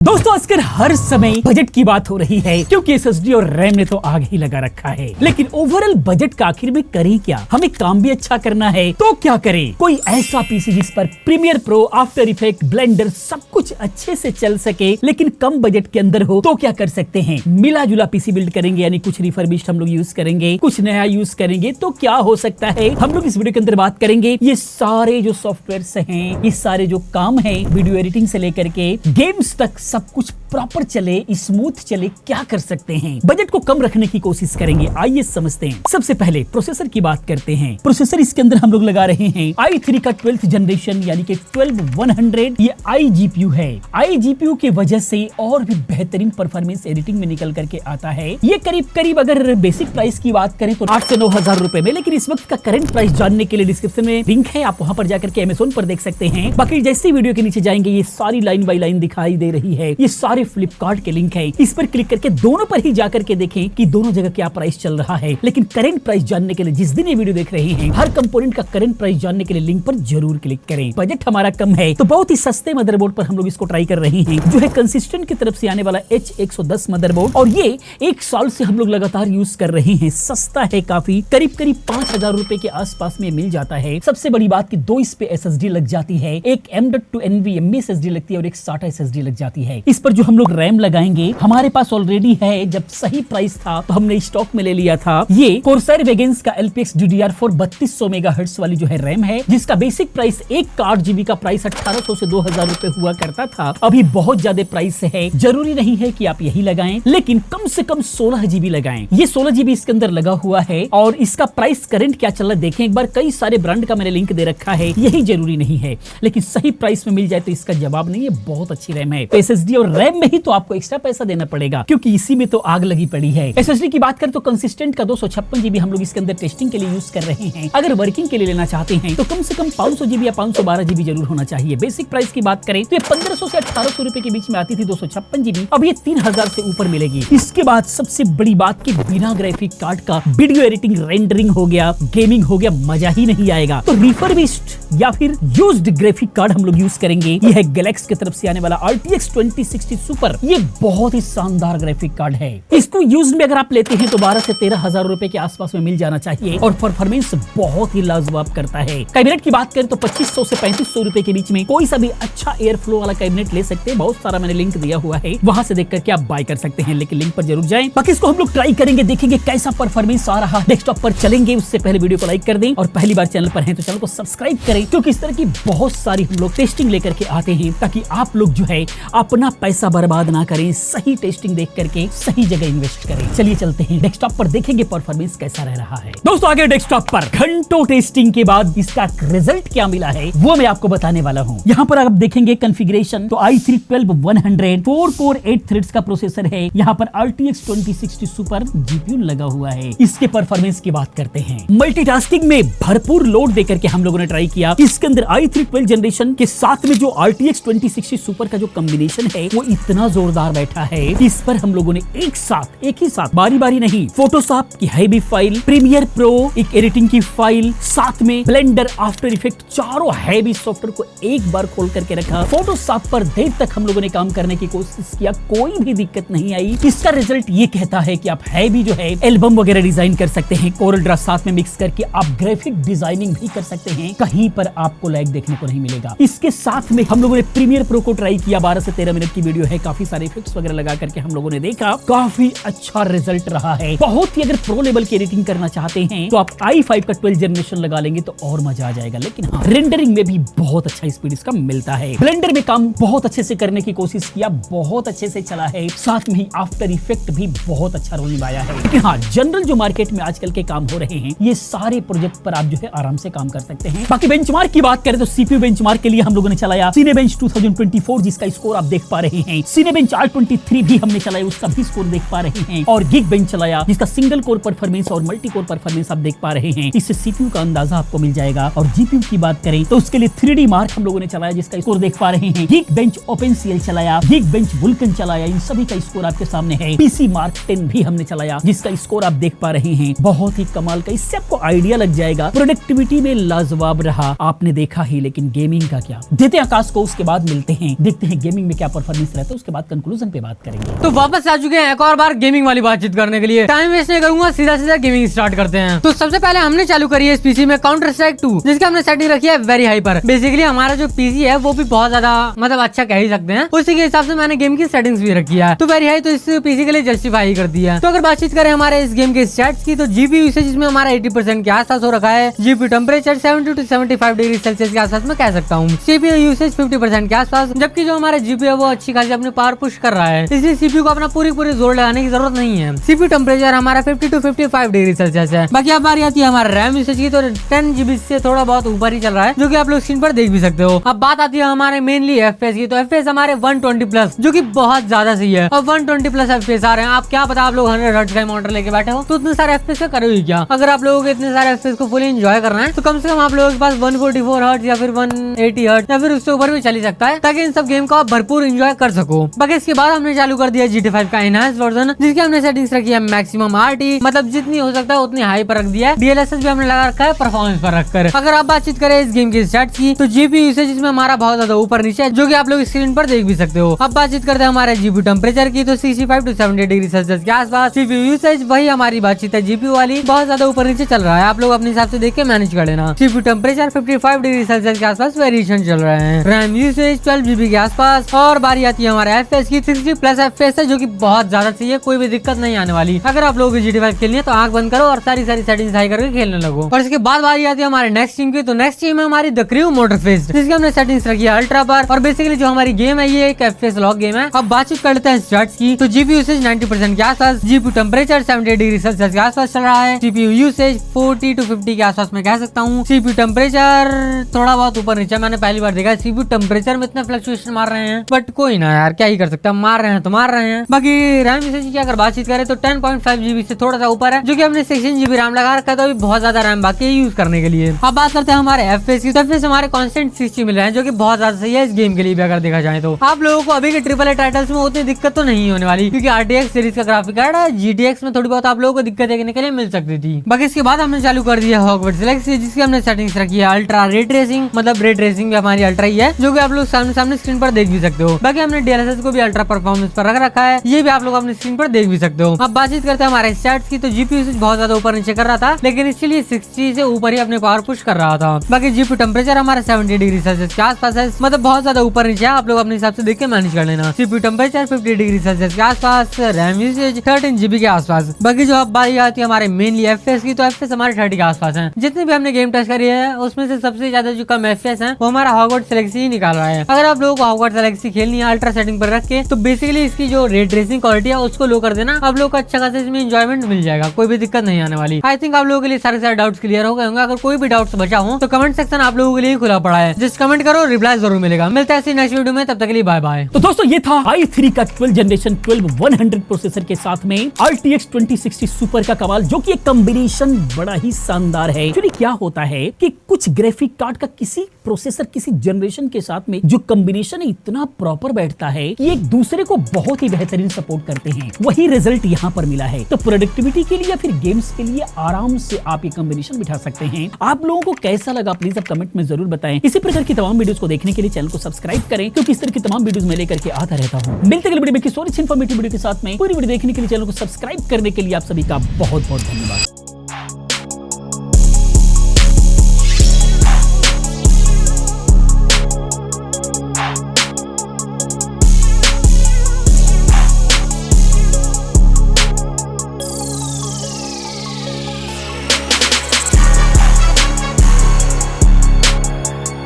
दोस्तों आजकल हर समय बजट की बात हो रही है क्योंकि एसएसडी और रैम ने तो आग ही लगा रखा है। लेकिन ओवरऑल बजट का आखिर में करें क्या? हमें काम भी अच्छा करना है तो क्या करें? कोई ऐसा पीसी जिस पर Premiere Pro, After Effect, Blender सब कुछ अच्छे से चल सके लेकिन कम बजट के अंदर हो तो क्या कर सकते हैं? मिला जुला पीसी बिल्ड करेंगे, यानी कुछ रिफर्बिश्ड हम लोग यूज करेंगे, कुछ नया यूज करेंगे तो क्या हो सकता है? हम लोग इस वीडियो के अंदर बात करेंगे। ये सारे जो सॉफ्टवेयर हैं, ये सारे जो काम है, वीडियो एडिटिंग से लेकर के गेम्स तक सब कुछ प्रॉपर चले, स्मूथ चले, क्या कर सकते हैं? बजट को कम रखने की कोशिश करेंगे। आइए समझते हैं। सबसे पहले प्रोसेसर की बात करते हैं। प्रोसेसर इसके अंदर हम लोग लगा रहे हैं i3 का 12th जनरेशन यानी कि 12100। ये iGPU है। iGPU की वजह से और भी बेहतरीन परफॉर्मेंस एडिटिंग में निकल करके आता है। ये करीब अगर बेसिक प्राइस की बात करें तो 8 से 9 हजार रुपए में, लेकिन इस वक्त का करंट प्राइस जानने के लिए डिस्क्रिप्शन में लिंक है, आप वहां पर जाकर के Amazon पर देख सकते हैं। बाकी जैसे वीडियो के नीचे जाएंगे ये सारी लाइन बाई लाइन दिखाई दे रही है। ये सारे फ्लिपकार्ट के लिंक है, इस पर क्लिक करके दोनों पर ही जाकर के देखें कि दोनों जगह क्या प्राइस चल रहा है। लेकिन करंट प्राइस जानने के लिए जिस दिन ये वीडियो देख रहे हैं, हर कंपोनेंट का करंट प्राइस जानने के लिए लिंक पर जरूर क्लिक करें। बजट हमारा कम है तो बहुत ही सस्ते मदरबोर्ड पर हम लोग इसको ट्राई कर रहे हैं, जो है कंसिस्टेंट की तरफ से आने वाला H110 मदरबोर्ड, और ये 1 साल से हम लोग लगातार यूज कर रहे हैं। सस्ता है काफी, करीब 5000 रुपए के आसपास में मिल जाता है। सबसे बड़ी बात कि 2 इस पे SSD लग जाती है, एक M.2 NVMe SSD लगती है और एक SATA SSD लग जाती है। इस पर जो हम लोग रैम लगाएंगे हमारे पास ऑलरेडी है, जब सही प्राइस था तो हमने स्टॉक में ले लिया था। ये Corsair Vengeance का LPX DDR4 3200 मेगाहर्ट्ज वाली जो है रैम है, जिसका बेसिक प्राइस एक 8 GB का प्राइस 1800 से 2000 रुपए हुआ करता था। अभी बहुत ज्यादा प्राइस है। जरूरी नहीं है कि आप यही लगाएं, लेकिन कम से कम 16 GB लगाएं। ये 16 GB इसके अंदर लगा हुआ है और इसका प्राइस करंट क्या चल रहा है देखें एक बार। कई सारे ब्रांड का मैंने लिंक दे रखा है, यही जरूरी नहीं है, लेकिन सही प्राइस में मिल जाए तो इसका जवाब नहीं है। बहुत अच्छी रैम है। SSD और रैम में ही तो आपको एक्स्ट्रा पैसा देना पड़ेगा क्योंकि इसी में तो आग लगी पड़ी है। SSD की बात करें तो कंसिस्टेंट का 256 GB हम लोग इसके अंदर टेस्टिंग के लिए यूज कर रहे हैं। अगर वर्किंग के लिए लेना चाहते हैं तो कम से कम 500 GB या 512 GB जरूर होना चाहिए। बेसिक प्राइस की बात करें तो ये 1500 से 1800 रुपए के बीच में आती थी 256 GB, अब ये 3000 से ऊपर मिलेगी। इसके बाद सबसे बड़ी बात कि बिना ग्राफिक कार्ड का वीडियो एडिटिंग, रेंडरिंग हो गया, गेमिंग हो गया, मजा ही नहीं आएगा। तो रिफर्बिश्ड या फिर यूज्ड ग्राफिक कार्ड हम लोग यूज करेंगे। ये है गैलेक्सी की तरफ से आने वाला RTX 2060 सुपर। ये बहुत ही शानदार ग्राफिक कार्ड है। इसको यूज में अगर आप लेते हैं तो 12 से 13 हजार रुपए के आसपास में मिल जाना चाहिए और परफॉर्मेंस बहुत ही लाजवाब करता है। कैबिनेट की बात करें तो 2500 से 3500 रुपए के बीच में कोई सा भी अच्छा एयर फ्लो वाला कैबिनेट ले सकते हैं। बहुत सारा मैंने लिंक दिया हुआ है, वहां से देख करके आप बाय कर सकते हैं, लेकिन लिंक पर जरूर जाएं। बाकी इसको हम लोग ट्राई करेंगे, देखेंगे कैसा परफॉर्मेंस आ रहा है। डेस्कटॉप पर चलेंगे, उससे पहले वीडियो को लाइक कर दें और पहली बार चैनल पर हैं तो चैनल को सब्सक्राइब करें, क्योंकि इस तरह की बहुत सारी हम लोग टेस्टिंग लेकर के आते हैं ताकि आप लोग जो है अपना पैसा बर्बाद ना करें, सही टेस्टिंग देख करके सही जगह इन्वेस्ट करें। चलिए चलते हैं डेस्कटॉप पर, देखेंगे परफॉर्मेंस कैसा रह रहा है। दोस्तों आगे डेस्कटॉप पर घंटों टेस्टिंग के बाद इसका रिजल्ट क्या मिला है वो मैं आपको बताने वाला हूं। यहाँ पर आप देखेंगे कॉन्फ़िगरेशन तो i3 12100 4 कोर 8 थ्रेड्स का प्रोसेसर है। यहाँ पर RTX 2060 सुपर GPU लगा हुआ है। इसके परफॉर्मेंस की बात करते हैं। मल्टीटास्किंग में भरपूर लोड देकर के हम लोगों ने ट्राई किया। इसके अंदर i3 12 जनरेशन के साथ में जो RTX 2060 सुपर का जो कॉम्बिनेशन है वो इतना जोरदार बैठा है। इस पर हम लोगों ने एक ही साथ बारी बारी नहीं, फोटोशॉप की हैवी फाइल, प्रीमियर प्रो एक एडिटिंग की फाइल, साथ में ब्लेंडर, आफ्टर इफेक्ट, चारों हैवी सॉफ्टवेयर को एक बार खोल करके रखा। फोटोशॉप पर देर तक हम लोगों ने काम करने की कोशिश किया, कोई भी दिक्कत नहीं आई। इसका रिजल्ट ये कहता है कि आप हैवी जो है एल्बम वगैरह डिजाइन कर सकते हैं। कोरल ड्रा साथ में मिक्स करके आप ग्राफिक डिजाइनिंग भी कर सकते हैं। कहीं पर आपको लैग देखने को नहीं मिलेगा। इसके साथ में हम लोगों ने प्रीमियर प्रो को ट्राई किया। 12 से 13 मिनट की वीडियो है, काफी सारे इफेक्ट्स वगैरह लगा करके हम लोगों ने देखा, काफी अच्छा रिजल्ट रहा है। बहुत ही अगर प्रो लेवल की एडिटिंग करना चाहते हैं तो आप i5 का 12 जनरेशन लगा लेंगे तो और मजा आ जाएगा। लेकिन हाँ, रेंडरिंग में भी बहुत अच्छा स्पीड इसका मिलता है। ब्लेंडर में काम बहुत अच्छे से करने की कोशिश किया, बहुत अच्छे से चला है। साथ में ही आफ्टर इफेक्ट भी बहुत अच्छा रोल निभाया है। लेकिन हाँ, जनरल जो मार्केट में आजकल के काम हो रहे हैं, ये सारे प्रोजेक्ट पर आप जो है आराम से काम कर सकते हैं। बाकी बेंचमार्क की बात करें तो CPU बेंचमार्क के लिए हम लोगों ने चलाया Cinebench 2024, जिसका स्कोर आप देख पा रहे हैं। Cinebench R23 भी हमने चलाया, उसका भी स्कोर देख पा रहे हैं। और Geekbench चलाया, जिसका सिंगल कोर परफॉर्मेंस और मल्टी कोर परफॉर्मेंस आप देख पा रहे हैं। इससे CPU का अंदाजा आपको मिल जाएगा। और GPU की बात करें तो उसके लिए 3D Mark हम लोगों ने चलाया, जिसका स्कोर देख पा रहे हैं। Geekbench OpenCL चलाया, Geekbench Vulkan चलाया, इन सभी का स्कोर आपके सामने है। PC Mark 10 भी हमने चलाया, जिसका स्कोर आप देख पा रहे हैं। बहुत ही कमाल का, इससे आपको आइडिया लग जाएगा। प्रोडक्टिविटी में लाजवाब रहा, आपने देखा ही। लेकिन गेमिंग का क्या? देते हैं आकाश को, उसके बाद मिलते हैं, देखते हैं गेमिंग में क्या परफॉर्मेंस रहता है, उसके उसके बाद कंक्लूजन पे बात करेंगे। तो वापस आ चुके हैं एक और बार गेमिंग वाली बातचीत करने के लिए। टाइम वेस्ट नहीं करूंगा, सीधा गेमिंग स्टार्ट करते हैं। तो सबसे पहले हमने चालू करी है इस पीसी में काउंटर स्ट्राइक 2, जिसकी हमने सेटिंग रखी है वेरी हाई पर। बेसिकली हमारा जो पीसी है वो भी बहुत ज्यादा मतलब अच्छा कह ही सकते हैं, उसी के हिसाब से मैंने गेम की सेटिंग्स भी रखी है। तो वेरी हाई तो इस पीसी के लिए जस्टिफाई कर दिया। तो अगर बातचीत करें हमारे इस गेम के स्टैट्स की, तो जीपी यूसेज इसमें हमारा 80% के आसपास हो रखा है। GP temperature 70 to 75 degree Celsius के आसपास में कह सकता हूँ। सीपीयू यूसेज 50% के आसपास, जबकि जो हमारा जीपी है वो अच्छी खासी अपनी पावर पुश कर रहा है, इसलिए सीपीयू को अपना पूरी जोर लगाने की जरूरत नहीं है। सीपीयू टेम्परेचर हमारा 50 to 55 डिग्री सेल्सियस है। बाकी अब बारी आती है हमारा रैम यूसेज की, तो 10 GB से थोड़ा बहुत ऊपर ही चल रहा है, जो कि आप लोग स्क्रीन पर देख भी सकते हो। अब बात आती है हमारे मेनली एफपीएस की, तो एफपीएस हमारे 120 प्लस, जो कि बहुत ज्यादा सही है। और 120 प्लस एफपीएस आ रहे हैं। आप क्या पता आप लोग 100 हर्ट्ज का मॉनिटर लेके बैठे हो तो इतने सारे एफपीएस का करो ही क्या। अगर आप लोगों को इतने सारे एफपीएस को फुली एंजॉय करना है तो कम से कम आप लोगों के पास 144 हर्ट्ज या फिर 180 हर्ट्ज या फिर उससे ऊपर भी चल ही सकता है, ताकि इन सब गेम को आप भरपूर एंजॉय कर सको। बाकी इसके बाद हमने चालू कर दिया GT5 का एनहांस वर्जन, जिसकी हमने सेटिंग्स रखी है मैक्सिमम आरटी, मतलब जितनी हो सकता है उतनी हाई पर रख दिया है। डीएलएसएस भी हमने लगा रखा है परफॉर्मेंस पर रखकर। अगर आप बातचीत करें इस गेम के स्टैट्स की, तो जीपी यूसेज इसमें हमारा बहुत ज्यादा ऊपर नीचे है, जो कि आप लोग स्क्रीन पर देख भी सकते हो। अब बातचीत करते हैं हमारे जीपी टेम्परेचर की, तो 65 to 70 डिग्री सेल्सियस के आसपास। सीपीयू यूसेज वही हमारी बातचीत है जीपी वाली, बहुत ज्यादा ऊपर नीचे चल रहा है, आप लोग अपने हिसाब से देख के मैनेज कर लेना। सीपीयू टेम्परेचर 55 डिग्री सेल्सियस के आसपास वेरिएशन चल रहे हैं। रैम यूसेज 12 GB के आसपास। और बारी आती है हमारे एफपीएस की, 60 प्लस एफपीएस है, जो कि बहुत ज्यादा चाहिए, कोई भी दिक्कत नहीं आने वाली। अगर आप लोगों को GT5 खेलनी है तो आंख बंद करो और सारी सेटिंग्स हाई करके खेलने लगो। और इसके बाद बारी आती है हमारे नेक्स्ट टीम की, तो नेक्स्ट टीम है हमारी द क्रू मोटरफेस्ट, जिसकी हमने सेटिंग्स रखी है अल्ट्रा पर। और बेसिकली जो हमारी गेम है ये एक एफपीएस लॉक गेम है। अब बातचीत कर लेते हैं स्टार्ट्स की, तो जीपी यूसेज 90% के आसपास, जीपी टेम्परेचर 70 डिग्री सेल्सियस के आसपास चल रहा है। सीपीयू यूसेज 40 to 50 के आसपास में कह सकता हूँ। सीपीयू टेम्परेचर थोड़ा बहुत ऊपर नीचे, मैंने पहली बार देखा सीपीयू टेम्परेचर में इतना फ्लक्चुएशन मार रहे हैं, बट कोई ना यार, क्या ही कर सकते हैं, मार रहे हैं तो मार रहे हैं। बाकी रैम यूसेज की अगर बातचीत करें तो 10.5 GB से थोड़ा सा ऊपर है, जो कि हमने 16 GB रैम लगा रखा है, तो अभी बहुत ज्यादा रैम बाकी है यूज करने के लिए। अब बात करते हैं हमारे एफपीएस की, तो एफपीएस हमारे कांस्टेंट 60 मिल रहे हैं, जो कि बहुत ज्यादा सही है इस गेम के लिए भी अगर देखा जाए तो। आप लोगों को अभी के AAA टाइटल्स में उतनी दिक्कत तो नहीं होने वाली, क्योंकि RTX सीरीज का ग्राफिक कार्ड है। GTX में थोड़ी बहुत आप लोगों को दिक्कत देखने के लिए मिल सकती थी। बाकी इसके बाद हमने चालू कर दिया हॉगवर्ट्स लेगेसी, जिसकी हमने सेटिंग्स रखी है अल्ट्रा रे ट्रेसिंग, मतलब रे ट्रेसिंग भी हमारी अल्ट्रा ही है, जो कि आप लोग सामने स्क्रीन पर देख भी सकते हो। बाकी हमने डीएलएसएस को भी अल्ट्रा परफॉर्मेंस पर रख रखा है, ये भी आप लोग अपनी स्क्रीन पर देख भी सकते हो। अब बातचीत करते हैं हमारे स्टैट्स की, तो जीपी यूसेज बहुत ज्यादा ऊपर नीचे कर रहा था, लेकिन इसके लिए 60 से ऊपर ही अपने पावर पुश कर रहा था। बाकी जीपी टेम्परेचर हमारा 70 डिग्री सेल्सियस के आसपास है, मतलब बहुत ज्यादा ऊपर नीचे है, आप लोग अपने हिसाब से देख के मैनेज कर लेना। सीपीयू टेम्परेचर 50 डिग्री सेल्सियस के आसपास, रैम यूसेज 13 GB के आसपास। बाकी जो अब बारी आती है हमारे मेनली एफपीएस की, तो एफपीएस हमारे 30 के आसपास है। जितने भी हमने गेम टेस्ट करी है उसमें से सबसे ज्यादा जो कम एफपीएस है वो हमारा हॉगवर्ट्स लेगेसी ही निकाल रहा है। अगर आप लोगों को हॉगवर्ट्स लेगेसी खेलनी है अल्ट्रा सेटिंग पर रख के, तो बेसिकली इसकी जो रे ट्रेसिंग क्वालिटी है उसको लो कर देना, आप लोग को अच्छा खासा इसमें एंजॉयमेंट मिल जाएगा, कोई भी दिक्कत नहीं आने वाली। आई थिंक आप लोगों के लिए सारे डाउट्स क्लियर हो गए होंगे। अगर कोई भी डाउट्स बचा हो तो कमेंट सेक्शन आप लोगों के लिए खुला पड़ा है, जस्ट कमेंट करो, रिप्लाई जरूर मिलेगा। मिलता है नेक्स्ट वीडियो में, तब तक के लिए बाय बाय। तो दोस्तों ये था i3 का 12 जनरेशन 12100 प्रोसेसर के साथ में RTX 2060 सुपर का कमाल, जो कि एक कॉम्बिनेशन बड़ा ही शानदार है। एक्चुअली क्या होता है कि कुछ ग्राफिक कार्ड का किसी प्रोसेसर किसी जनरेशन के साथ में जो कॉम्बिनेशन इतना प्रॉपर बैठता है कि एक दूसरे को बहुत ही बेहतरीन सपोर्ट करते हैं। वही रिजल्ट यहाँ पर मिला है। तो प्रोडक्टिविटी के लिए या फिर गेम्स के लिए आराम से आप ये कॉम्बिनेशन बिठा सकते हैं। आप लोगों को कैसा लगा प्लीज आप कमेंट में जरूर बताएं। इसी प्रकार की तमाम वीडियोस को देखने के लिए चैनल को सब्सक्राइब करें, क्योंकि इस तरह की तमाम वीडियोस मैं लेकर के आता रहता हूँ। मिलते हैं अगली वीडियो में किसी और इन्फॉर्मेटिव वीडियो के साथ में। पूरी वीडियो देखने के लिए चैनल को सब्सक्राइब करने के लिए आप सभी का बहुत बहुत धन्यवाद।